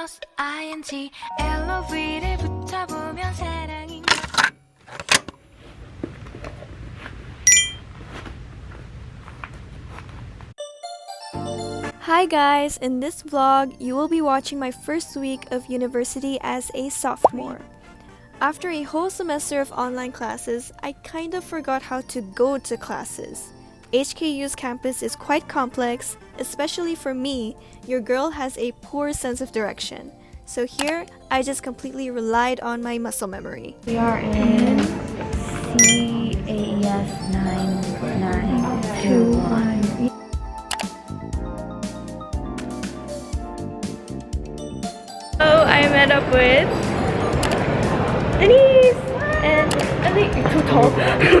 plus ing LOV를 붙여보면 사랑인 Hi guys, in this vlog, you will be watching my first week of university as a sophomore. After a whole semester of online classes, I kind of forgot how to go to classes. HKU's campus is quite complex, especially for me, your girl has a poor sense of direction. So here, I just completely relied on my muscle memory. We are in CAES 9921. So I met up with Denise and I think you're too tall.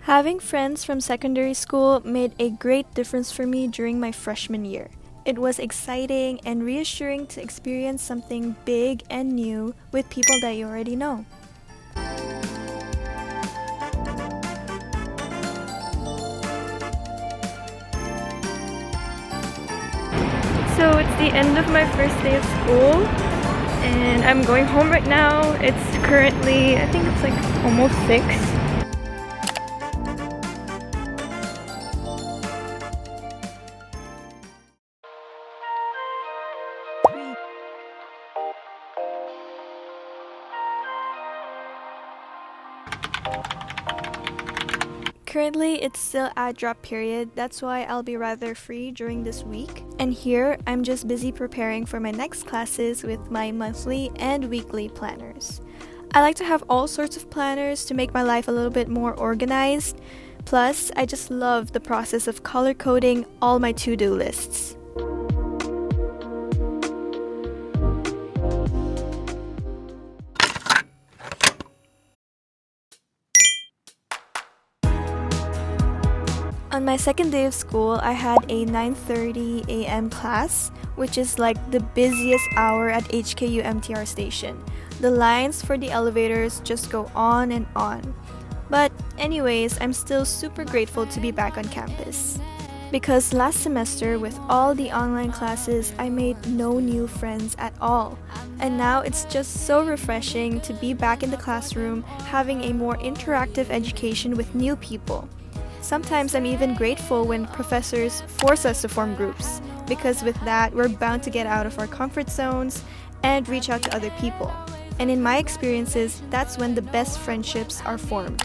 Having friends from secondary school made a great difference for me during my freshman year. It was exciting and reassuring to experience something big and new with people that you already know. So it's the end of my first day of school and I'm going home right now. It's currently, I think it's like almost 6. Currently, it's still ad drop period, that's why I'll be rather free during this week. And here, I'm just busy preparing for my next classes with my monthly and weekly planners. I like to have all sorts of planners to make my life a little bit more organized. Plus, I just love the process of color coding all my to-do lists. On my second day of school, I had a 9:30 a.m. class, which is like the busiest hour at HKU MTR station. The lines for the elevators just go on and on. But anyways, I'm still super grateful to be back on campus. Because last semester, with all the online classes, I made no new friends at all. And now it's just so refreshing to be back in the classroom, having a more interactive education with new people. Sometimes I'm even grateful when professors force us to form groups, because with that, we're bound to get out of our comfort zones and reach out to other people. And in my experiences, that's when the best friendships are formed.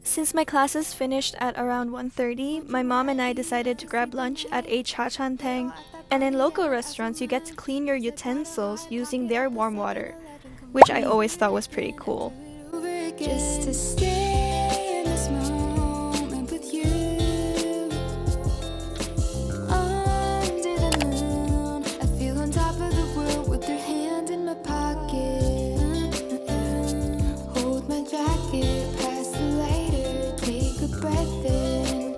Since my classes finished at around 1:30, my mom and I decided to grab lunch at a cha-chan-teng. And in local restaurants, you get to clean your utensils using their warm water, which I always thought was pretty cool. Just to stay in this moment with you under the moon. I feel on top of the world with your hand in my pocket. Hold my jacket, pass the lighter, take a breath in.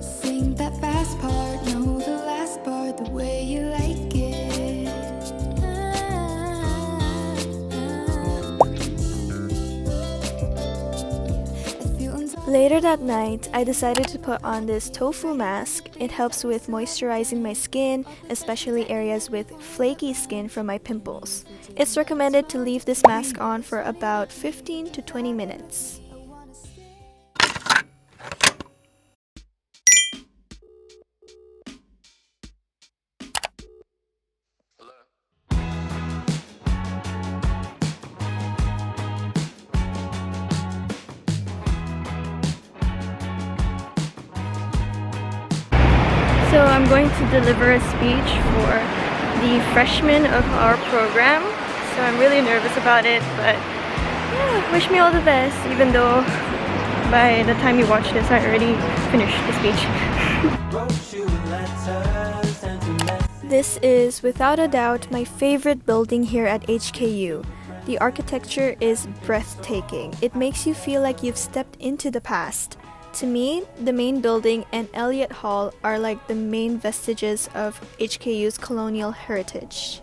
Sing that fast part, know the last part the way you like it. Later that night, I decided to put on this tofu mask. It helps with moisturizing my skin, especially areas with flaky skin from my pimples. It's recommended to leave this mask on for about 15 to 20 minutes. So I'm going to deliver a speech for the freshmen of our program. So I'm really nervous about it, but yeah, wish me all the best, even though by the time you watch this, I already finished the speech. This is, without a doubt, my favorite building here at HKU. The architecture is breathtaking. It makes you feel like you've stepped into the past. To me, the main building and Elliott Hall are like the main vestiges of HKU's colonial heritage.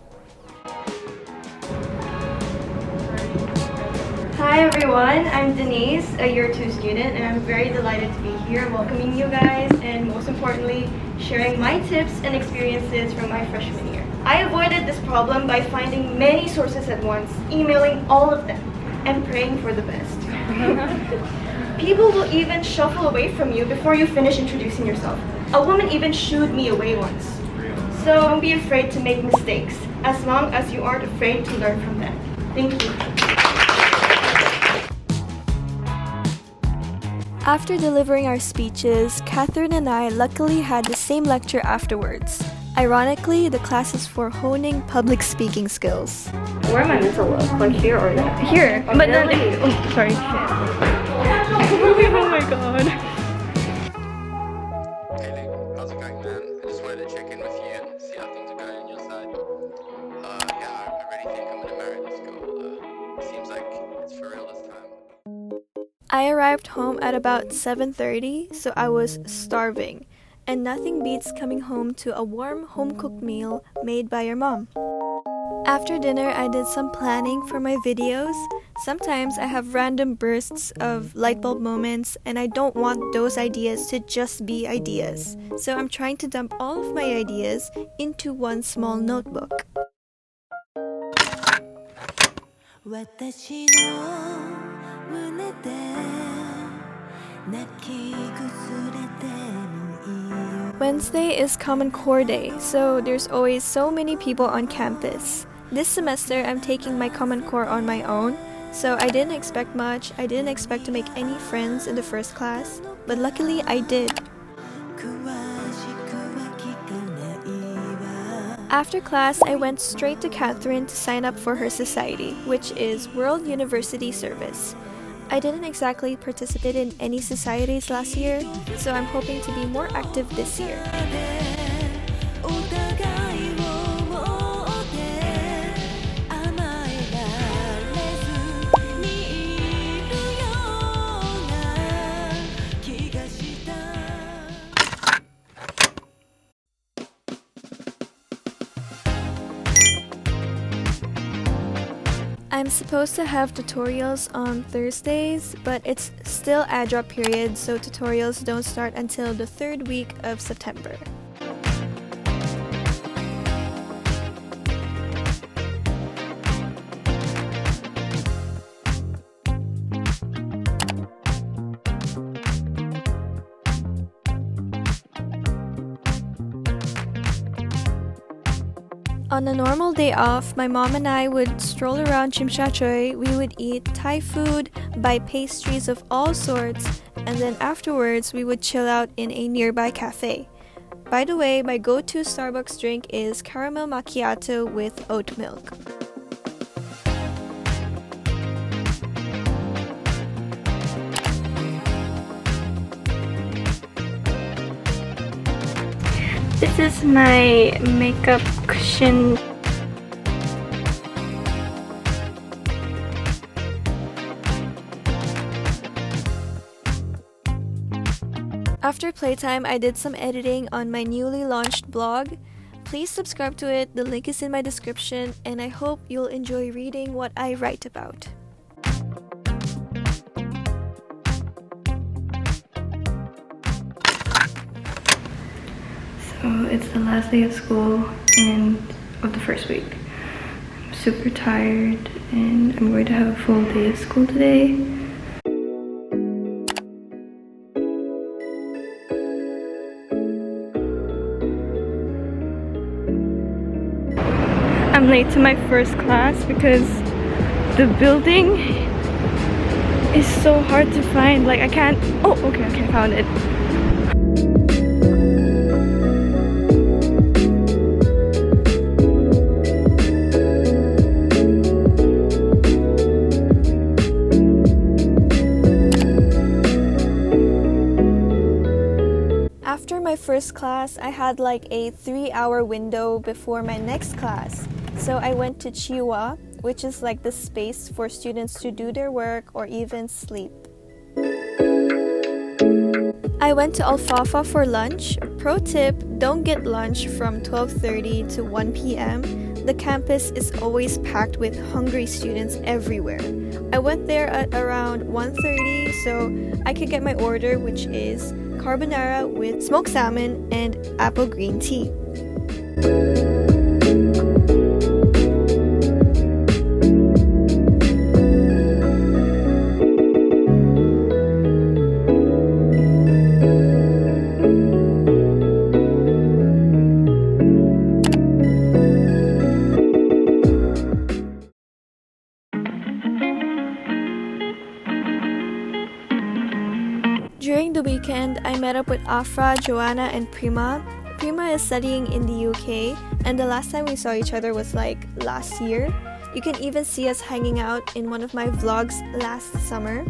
Hi everyone, I'm Denise, a year 2 student, and I'm very delighted to be here welcoming you guys and most importantly, sharing my tips and experiences from my freshman year. I avoided this problem by finding many sources at once, emailing all of them, and praying for the best. People will even shuffle away from you before you finish introducing yourself. A woman even shooed me away once. So don't be afraid to make mistakes, as long as you aren't afraid to learn from them. Thank you. After delivering our speeches, Catherine and I luckily had the same lecture afterwards. Ironically, the class is for honing public speaking skills. Where am I meant to look? Like here or there? Here. But then, oh, sorry. Oh my god. Hey Luke, how's it going, man? I just wanted to check in with you and see how things are going on your side. Yeah, I really think I'm gonna marry this girl. Seems like it's for real this time. I arrived home at about 7:30, so I was starving. And nothing beats coming home to a warm home-cooked meal made by your mom. After dinner, I did some planning for my videos. Sometimes I have random bursts of light bulb moments, and I don't want those ideas to just be ideas. So I'm trying to dump all of my ideas into one small notebook. 私の胸で泣き崩れてもいいよ Wednesday is Common Core Day, so there's always so many people on campus. This semester, I'm taking my Common Core on my own, so I didn't expect much. I didn't expect to make any friends in the first class, but luckily I did. After class, I went straight to Catherine to sign up for her society, which is World University Service. I didn't exactly participate in any societies last year, so I'm hoping to be more active this year. I'm supposed to have tutorials on Thursdays, but it's still add-drop period, so tutorials don't start until the 3rd week of September. On a normal day off, my mom and I would stroll around Chimchachoy, we would eat Thai food, buy pastries of all sorts, and then afterwards we would chill out in a nearby cafe. By the way, my go-to Starbucks drink is caramel macchiato with oat milk. This is my makeup cushion. After playtime, I did some editing on my newly launched blog. Please subscribe to it, the link is in my description, and I hope you'll enjoy reading what I write about. So it's the last day of school and of the first week. I'm super tired and I'm going to have a full day of school today. I'm late to my first class because the building is so hard to find. Like I can't, oh okay, I found it. After my first class, I had like a 3-hour window before my next class. So I went to Chiwa, which is like the space for students to do their work or even sleep. I went to Alfalfa for lunch. Pro tip, don't get lunch from 12:30 to 1 p.m. the campus is always packed with hungry students everywhere. I went there at around 1:30 so I could get my order, which is carbonara with smoked salmon and apple green tea. During the weekend, I met up with Afra, Joanna, and Prima. Prima is studying in the UK, and the last time we saw each other was like last year. You can even see us hanging out in one of my vlogs last summer.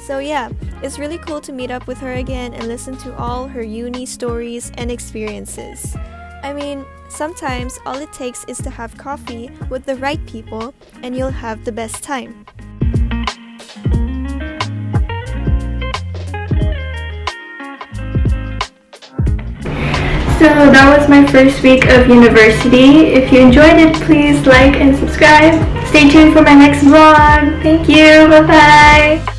So yeah, it's really cool to meet up with her again and listen to all her uni stories and experiences. I mean, sometimes all it takes is to have coffee with the right people and you'll have the best time. So that was my first week of university. If you enjoyed it, please like and subscribe. Stay tuned for my next vlog. Thank you. Bye bye.